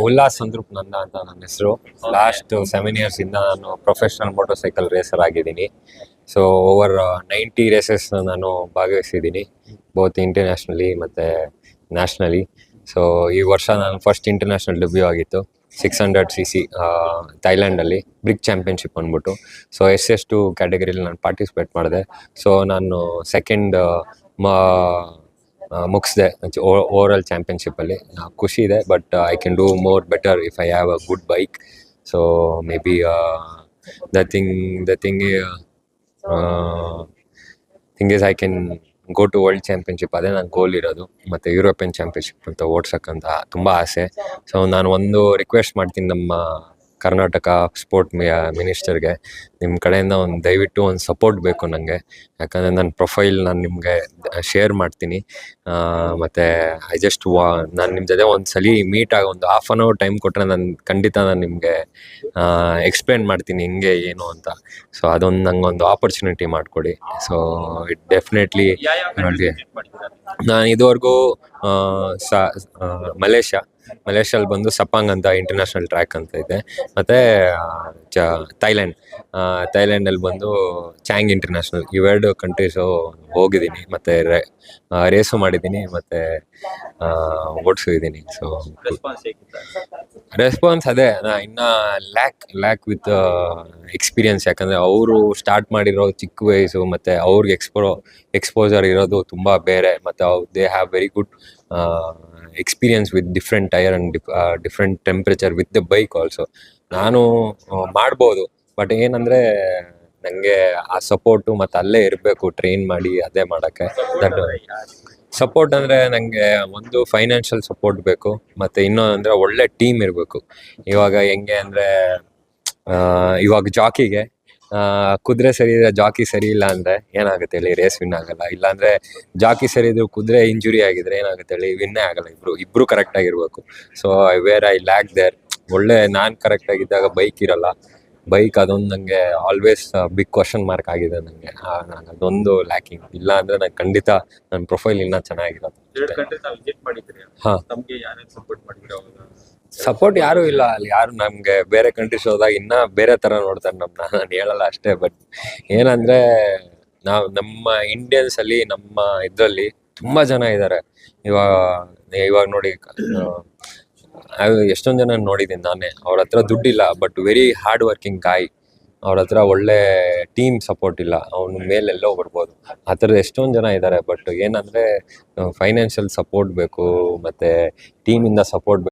ಉಲ್ಲಾಸ್ ಸಂದ್ರೂಪ್ ನಂದ ಅಂತ ನನ್ನ ಹೆಸರು. ಲಾಸ್ಟ್ 7 years ಇಂದ ನಾನು ಪ್ರೊಫೆಷನಲ್ ಮೋಟರ್ ಸೈಕಲ್ ರೇಸರ್ ಆಗಿದ್ದೀನಿ. ಸೊ ಓವರ್ 90 ರೇಸಸ್ ನಾನು ಭಾಗವಹಿಸಿದ್ದೀನಿ, ಬೋತ್ ಇಂಟರ್ನ್ಯಾಷನಲಿ ಮತ್ತು ನ್ಯಾಷನಲಿ. ಸೊ ಈ ವರ್ಷ ನಾನು ಫಸ್ಟ್ ಇಂಟರ್ನ್ಯಾಷನಲ್ ಡೆಬ್ಯೂ ಆಗಿತ್ತು 600cc ಥೈಲ್ಯಾಂಡಲ್ಲಿ ಬ್ರಿಕ್ ಚಾಂಪಿಯನ್ಶಿಪ್ ಅಂದ್ಬಿಟ್ಟು. ಸೊ S2 ಕ್ಯಾಟಗರಿಲಿ ನಾನು ಪಾರ್ಟಿಸಿಪೇಟ್ ಮಾಡಿದೆ. ಸೊ ನಾನು ಸೆಕೆಂಡ್ ಮುಗಿಸಿದೆ ಓವರಾಲ್ ಚಾಂಪಿಯನ್ಶಿಪ್ಪಲ್ಲಿ. ಖುಷಿ ಇದೆ, but I can do more better if I have a good bike. So maybe the thing is I can go to world championship. ಅದೇ ನನ್ನ ಗೋಲ್ ಇರೋದು. ಮತ್ತು ಯುರೋಪಿಯನ್ ಚಾಂಪಿಯನ್ಶಿಪ್ ಅಂತ ಓಡ್ಸೋಕ್ಕಂತ ತುಂಬ ಆಸೆ. ಸೊ ನಾನು ಒಂದು ರಿಕ್ವೆಸ್ಟ್ ಮಾಡ್ತೀನಿ ನಮ್ಮ ಕರ್ನಾಟಕ ಸ್ಪೋರ್ಟ್ ಮಿನಿಸ್ಟರ್ಗೆ, ನಿಮ್ಮ ಕಡೆಯಿಂದ ದಯವಿಟ್ಟು ಒಂದು ಸಪೋರ್ಟ್ ಬೇಕು ನನಗೆ. ಯಾಕಂದರೆ ನನ್ನ ಪ್ರೊಫೈಲ್ ನಾನು ನಿಮಗೆ ಶೇರ್ ಮಾಡ್ತೀನಿ. ಮತ್ತು ನಾನು ನಿಮ್ಮ ಜೊತೆ ಒಂದು ಸಲ ಮೀಟ್ ಆಗಿ ಒಂದು ½ ಟೈಮ್ ಕೊಟ್ಟರೆ ಖಂಡಿತ ನಾನು ನಿಮಗೆ ಎಕ್ಸ್ಪ್ಲೇನ್ ಮಾಡ್ತೀನಿ ಹಿಂಗೆ ಏನು ಅಂತ. ಸೊ ಅದೊಂದು ನಂಗೊಂದು ಆಪರ್ಚುನಿಟಿ ಮಾಡಿಕೊಡಿ. ಸೊ ಇಟ್ ಡೆಫಿನೆಟ್ಲಿ ನೋಡಿ, ನಾನು ಇದುವರೆಗೂ ಮಲೇಷ್ಯಲ್ಲಿ ಬಂದು ಸಪಾಂಗ್ ಅಂತ ಇಂಟರ್ನ್ಯಾಷನಲ್ ಟ್ರ್ಯಾಕ್ ಅಂತ ಇದೆ, ಮತ್ತು ಥೈಲ್ಯಾಂಡಲ್ಲಿ ಬಂದು ಚಾಂಗ್ ಇಂಟರ್ನ್ಯಾಷನಲ್, ಇವೆರಡು ಕಂಟ್ರೀಸು ಹೋಗಿದ್ದೀನಿ. ಮತ್ತು ರೇಸು ಮಾಡಿದ್ದೀನಿ, ಮತ್ತು ಓಡಿಸಿದ್ದೀನಿ. ಸೊ ರೆಸ್ಪಾನ್ಸ್ ಅದೇ ಇನ್ನು ಲ್ಯಾಕ್ ವಿತ್ ಎಕ್ಸ್ಪೀರಿಯನ್ಸ್. ಯಾಕಂದರೆ ಅವರು ಸ್ಟಾರ್ಟ್ ಮಾಡಿರೋ ಚಿಕ್ಕ ವಯಸ್ಸು, ಮತ್ತು ಅವ್ರಿಗೆ ಎಕ್ಸ್ಪೋಜರ್ ಇರೋದು ತುಂಬ ಬೇರೆ. ಮತ್ತು they have very good experience with different tyre and different temperature with the bike also. ನಾನು ಮಾಡ್ಬೋದು, ಬಟ್ ಏನಂದರೆ ನನಗೆ ಆ ಸಪೋರ್ಟು ಮತ್ತು ಅಲ್ಲೇ ಇರಬೇಕು ಟ್ರೈನ್ ಮಾಡಿ ಅದೇ ಮಾಡೋಕ್ಕೆ. ದಟ್ ಸಪೋರ್ಟ್ ಅಂದರೆ ನನಗೆ ಒಂದು ಫೈನಾನ್ಷಿಯಲ್ ಸಪೋರ್ಟ್ ಬೇಕು, ಮತ್ತು ಇನ್ನೊಂದು ಅಂದರೆ ಒಳ್ಳೆ ಟೀಮ್ ಇರಬೇಕು. ಇವಾಗ ಹೆಂಗೆ ಅಂದರೆ ಇವಾಗ ಜಾಕಿಗೆ ಕುದುರೆ ಸರಿ ಇದ್ರೆ ಜಾಕಿ ಸರಿ ಇಲ್ಲ ಅಂದರೆ ಏನಾಗುತ್ತೆ ಹೇಳಿ, ರೇಸ್ ವಿನ್ ಆಗಲ್ಲ. ಇಲ್ಲಾಂದರೆ ಜಾಕಿ ಸರಿ ಇದ್ರು ಕುದುರೆ ಇಂಜುರಿ ಆಗಿದ್ರೆ ಏನಾಗುತ್ತೆ ಹೇಳಿ, ವಿನ್ನೇ ಆಗಲ್ಲ. ಇಬ್ಬರು ಕರೆಕ್ಟಾಗಿರ್ಬೇಕು. So I lack there. ಒಳ್ಳೆ ನಾನು ಕರೆಕ್ಟಾಗಿದ್ದಾಗ ಬೈಕ್ ಇರಲ್ಲ. ಬೈಕ್ ಅದೊಂದು ನನಗೆ ಆಲ್ವೇಸ್ ಬಿಗ್ ಕ್ವಶನ್ ಮಾರ್ಕ್ ಆಗಿದೆ ನನಗೆ. ಅದೊಂದು ಲ್ಯಾಕಿಂಗ್. ಇಲ್ಲ ಅಂದರೆ ನಾನು ಖಂಡಿತ ನನ್ನ ಪ್ರೊಫೈಲ್ ಇನ್ನೂ ಚೆನ್ನಾಗಿರೋದು. ಹಾಂ, ಸಪೋರ್ಟ್ ಯಾರೂ ಇಲ್ಲ ಅಲ್ಲಿ. ಯಾರು ನಮಗೆ ಬೇರೆ ಕಂಟ್ರೀಸ್ ಹೋದಾಗ ಇನ್ನೂ ಬೇರೆ ಥರ ನೋಡ್ತಾರೆ ನಮ್ಮನ್ನ. ನಾನು ಹೇಳಲ್ಲ ಅಷ್ಟೇ. ಬಟ್ ಏನಂದರೆ ನಮ್ಮ ಇಂಡಿಯನ್ಸಲ್ಲಿ, ನಮ್ಮ ಇದರಲ್ಲಿ ತುಂಬ ಜನ ಇದ್ದಾರೆ. ಇವಾಗ ನೋಡಿ, ಎಷ್ಟೊಂದು ಜನ ನೋಡಿದ್ದೀನಿ ನಾನೇ. ಅವ್ರ ಹತ್ರ ದುಡ್ಡಿಲ್ಲ, ಬಟ್ ವೆರಿ ಹಾರ್ಡ್ ವರ್ಕಿಂಗ್ ಗಾಯ್. ಅವ್ರ ಹತ್ರ ಒಳ್ಳೆ ಟೀಮ್ ಸಪೋರ್ಟ್ ಇಲ್ಲ, ಅವನ ಮೇಲೆಲ್ಲೋ ಬರ್ಬೋದು. ಆ ಥರದ್ದು ಎಷ್ಟೊಂದು ಜನ ಇದ್ದಾರೆ. ಬಟ್ ಏನಂದರೆ ಫೈನಾನ್ಷಿಯಲ್ ಸಪೋರ್ಟ್ ಬೇಕು, ಮತ್ತು ಟೀಮಿಂದ ಸಪೋರ್ಟ್ ಬೇಕು.